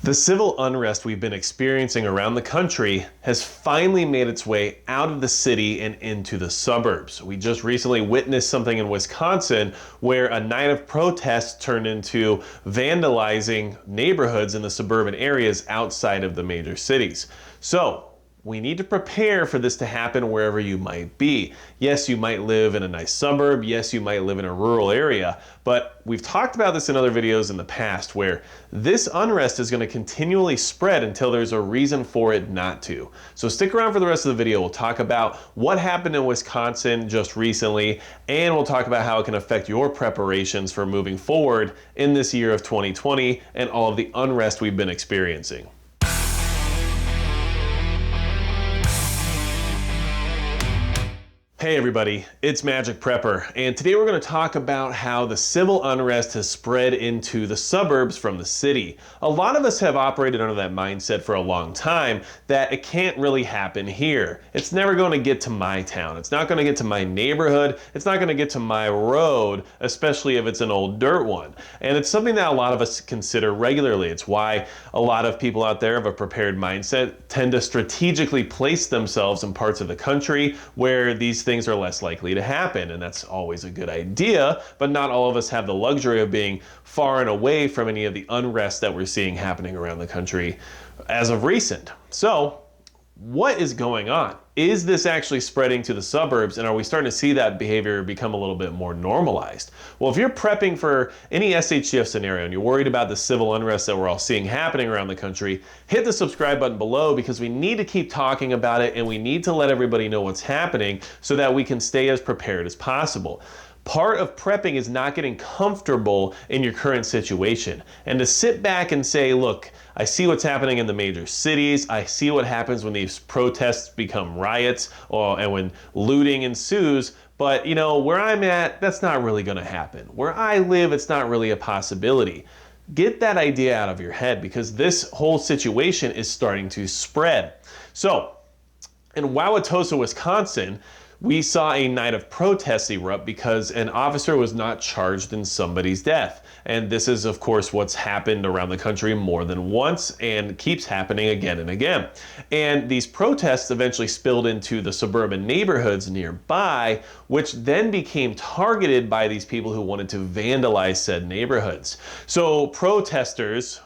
The civil unrest we've been experiencing around the country has finally made its way out of the city and into the suburbs. We just recently witnessed something in Wisconsin where a night of protests turned into vandalizing neighborhoods in the suburban areas outside of the major cities. So, we need to prepare for this to happen wherever you might be. Yes, you might live in a nice suburb. Yes, you might live in a rural area. But we've talked about this in other videos in the past where this unrest is going to continually spread until there's a reason for it not to. So stick around for the rest of the video. We'll talk about what happened in Wisconsin just recently, and we'll talk about how it can affect your preparations for moving forward in this year of 2020 and all of the unrest we've been experiencing. Hey everybody, it's Magic Prepper, and today we're going to talk about how the civil unrest has spread into the suburbs from the city. A lot of us have operated under that mindset for a long time that it can't really happen here. It's never going to get to my town. It's not going to get to my neighborhood. It's not going to get to my road, especially if it's an old dirt one. And it's something that a lot of us consider regularly. It's why a lot of people out there of a prepared mindset tend to strategically place themselves in parts of the country where these things are less likely to happen, and that's always a good idea, but not all of us have the luxury of being far and away from any of the unrest that we're seeing happening around the country as of recent. So, what is going on? Is this actually spreading to the suburbs, and are we starting to see that behavior become a little bit more normalized? Well, if you're prepping for any SHTF scenario and you're worried about the civil unrest that we're all seeing happening around the country, hit the subscribe button below because we need to keep talking about it and we need to let everybody know what's happening so that we can stay as prepared as possible. Part of prepping is not getting comfortable in your current situation and to sit back and say, look, I see what's happening in the major cities. I see what happens when these protests become riots and when looting ensues. But, you know, where I'm at, that's not really going to happen. Where I live, it's not really a possibility. Get that idea out of your head because this whole situation is starting to spread. So, in Wauwatosa, Wisconsin, we saw a night of protests erupt because an officer was not charged in somebody's death. And this is, of course, what's happened around the country more than once and keeps happening again and again. And these protests eventually spilled into the suburban neighborhoods nearby, which then became targeted by these people who wanted to vandalize said neighborhoods. So protesters,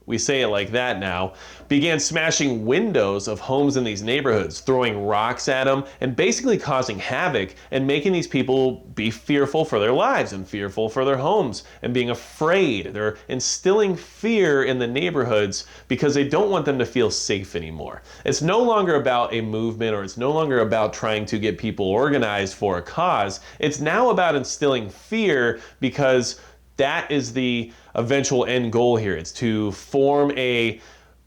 we say it like that now, began smashing windows of homes in these neighborhoods, throwing rocks at them, and basically causing havoc and making these people be fearful for their lives and fearful for their homes and being afraid. They're instilling fear in the neighborhoods because they don't want them to feel safe anymore. It's no longer about a movement or it's no longer about trying to get people organized for a cause. It's now about instilling fear because that is the eventual end goal here. It's to form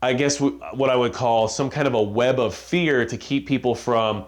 I guess what I would call some kind of a web of fear to keep people from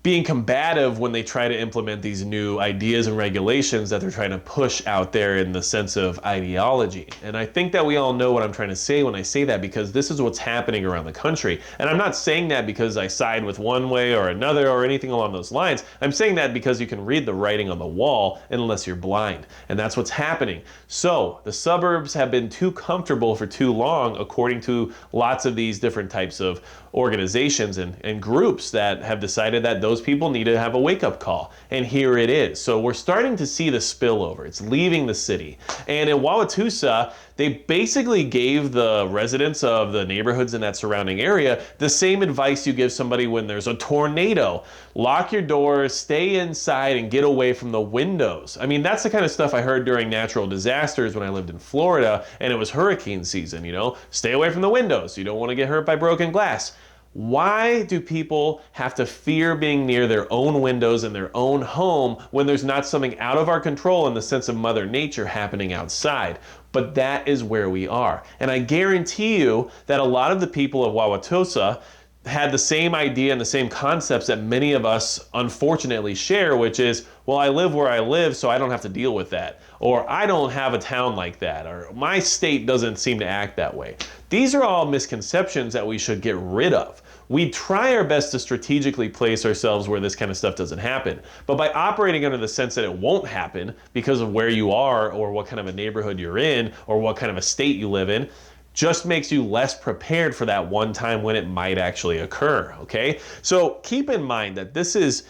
being combative when they try to implement these new ideas and regulations that they're trying to push out there in the sense of ideology. And I think that we all know what I'm trying to say when I say that because this is what's happening around the country. And I'm not saying that because I side with one way or another or anything along those lines. I'm saying that because you can read the writing on the wall unless you're blind. And that's what's happening. So the suburbs have been too comfortable for too long, according to lots of these different types of organizations and groups that have decided that those people need to have a wake-up call. And here it is. So we're starting to see the spillover. It's leaving the city. And in Wauwatosa, they basically gave the residents of the neighborhoods in that surrounding area the same advice you give somebody when there's a tornado. Lock your doors, stay inside, and get away from the windows. I mean, that's the kind of stuff I heard during natural disasters when I lived in Florida and it was hurricane season, you know? Stay away from the windows. You don't want to get hurt by broken glass. Why do people have to fear being near their own windows in their own home when there's not something out of our control in the sense of Mother Nature happening outside? But that is where we are. And I guarantee you that a lot of the people of Wauwatosa had the same idea and the same concepts that many of us unfortunately share, which is, well, I live where I live, so I don't have to deal with that. Or I don't have a town like that. Or my state doesn't seem to act that way. These are all misconceptions that we should get rid of. We try our best to strategically place ourselves where this kind of stuff doesn't happen. But by operating under the sense that it won't happen because of where you are or what kind of a neighborhood you're in or what kind of a state you live in, just makes you less prepared for that one time when it might actually occur, okay? So keep in mind that this is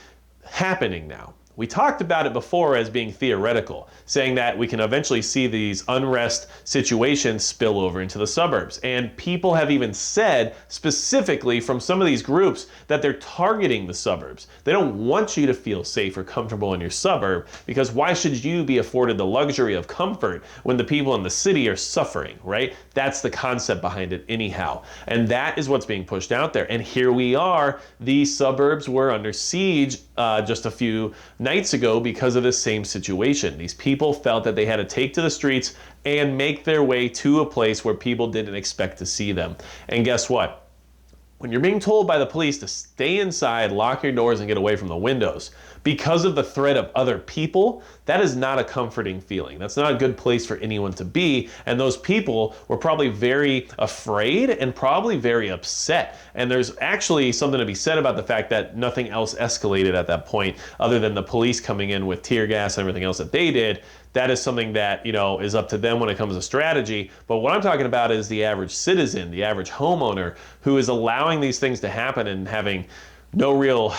happening now. We talked about it before as being theoretical, saying that we can eventually see these unrest situations spill over into the suburbs. And people have even said, specifically from some of these groups, that they're targeting the suburbs. They don't want you to feel safe or comfortable in your suburb, because why should you be afforded the luxury of comfort when the people in the city are suffering, right? That's the concept behind it anyhow. And that is what's being pushed out there. And here we are, the suburbs were under siege just a few nights ago because of this same situation. These people felt that they had to take to the streets and make their way to a place where people didn't expect to see them. And guess what? When you're being told by the police to stay inside, lock your doors, and get away from the windows because of the threat of other people, that is not a comforting feeling. That's not a good place for anyone to be. And those people were probably very afraid and probably very upset. And there's actually something to be said about the fact that nothing else escalated at that point other than the police coming in with tear gas and everything else that they did. That is something that, you know, is up to them when it comes to strategy. But what I'm talking about is the average citizen, the average homeowner who is allowing these things to happen and having no real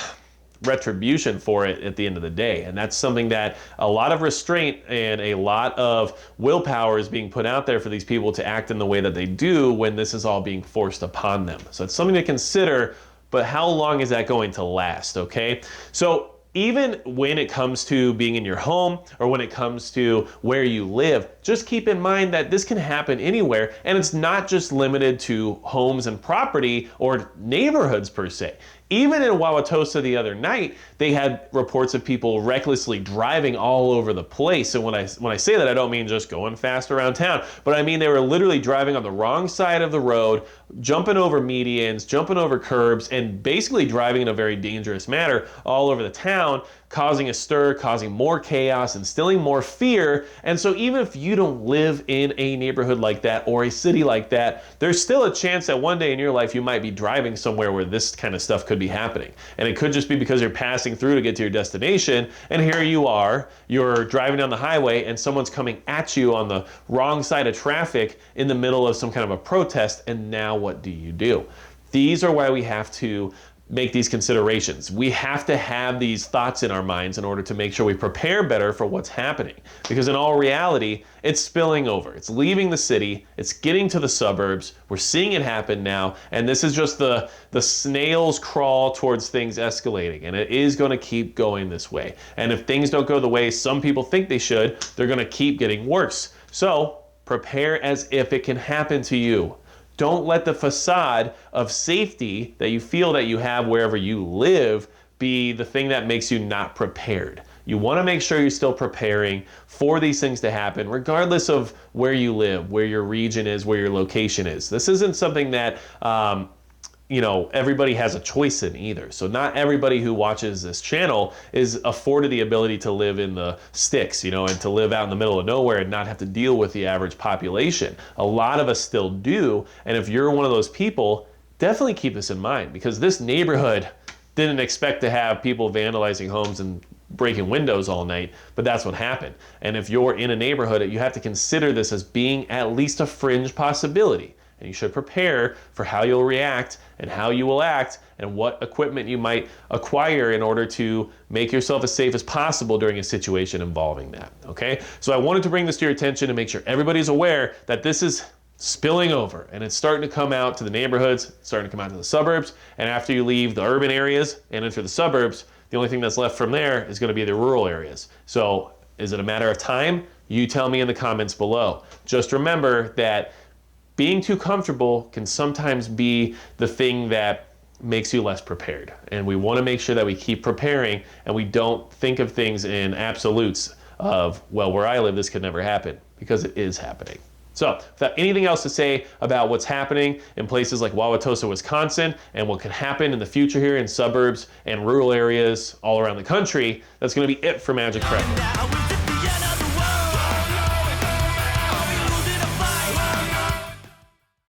retribution for it at the end of the day. And that's something that a lot of restraint and a lot of willpower is being put out there for these people to act in the way that they do when this is all being forced upon them. So it's something to consider, but how long is that going to last, okay? So even when it comes to being in your home or when it comes to where you live, just keep in mind that this can happen anywhere, and it's not just limited to homes and property or neighborhoods per se. Even in Wauwatosa the other night, they had reports of people recklessly driving all over the place. And when I say that, I don't mean just going fast around town, but I mean they were literally driving on the wrong side of the road, jumping over medians, jumping over curbs, and basically driving in a very dangerous manner all over the town, causing a stir, causing more chaos, instilling more fear. And so even if you don't live in a neighborhood like that or a city like that, there's still a chance that one day in your life you might be driving somewhere where this kind of stuff could be happening. And it could just be because you're passing through to get to your destination, and here you are, you're driving down the highway and someone's coming at you on the wrong side of traffic in the middle of some kind of a protest, and now what do? These are why we have to make these considerations. We have to have these thoughts in our minds in order to make sure we prepare better for what's happening. Because in all reality, it's spilling over. It's leaving the city. It's getting to the suburbs. We're seeing it happen now. And this is just the snail's crawl towards things escalating. And it is going to keep going this way. And if things don't go the way some people think they should, they're going to keep getting worse. So prepare as if it can happen to you. Don't let the facade of safety that you feel that you have wherever you live be the thing that makes you not prepared. You want to make sure you're still preparing for these things to happen, regardless of where you live, where your region is, where your location is. This isn't something that everybody has a choice in either. So not everybody who watches this channel is afforded the ability to live in the sticks, and to live out in the middle of nowhere and not have to deal with the average population. A lot of us still do. And if you're one of those people, definitely keep this in mind, because this neighborhood didn't expect to have people vandalizing homes and breaking windows all night, but that's what happened. And if you're in a neighborhood, you have to consider this as being at least a fringe possibility. And you should prepare for how you'll react and how you will act and what equipment you might acquire in order to make yourself as safe as possible during a situation involving that, okay? So I wanted to bring this to your attention to make sure everybody's aware that this is spilling over and it's starting to come out to the neighborhoods, it's starting to come out to the suburbs, and after you leave the urban areas and enter the suburbs, the only thing that's left from there is going to be the rural areas. So is it a matter of time? You tell me in the comments below. Just remember that being too comfortable can sometimes be the thing that makes you less prepared. And we want to make sure that we keep preparing and we don't think of things in absolutes of, well, where I live, this could never happen, because it is happening. So without anything else to say about what's happening in places like Wauwatosa, Wisconsin, and what could happen in the future here in suburbs and rural areas all around the country, that's going to be it for Magic Prep.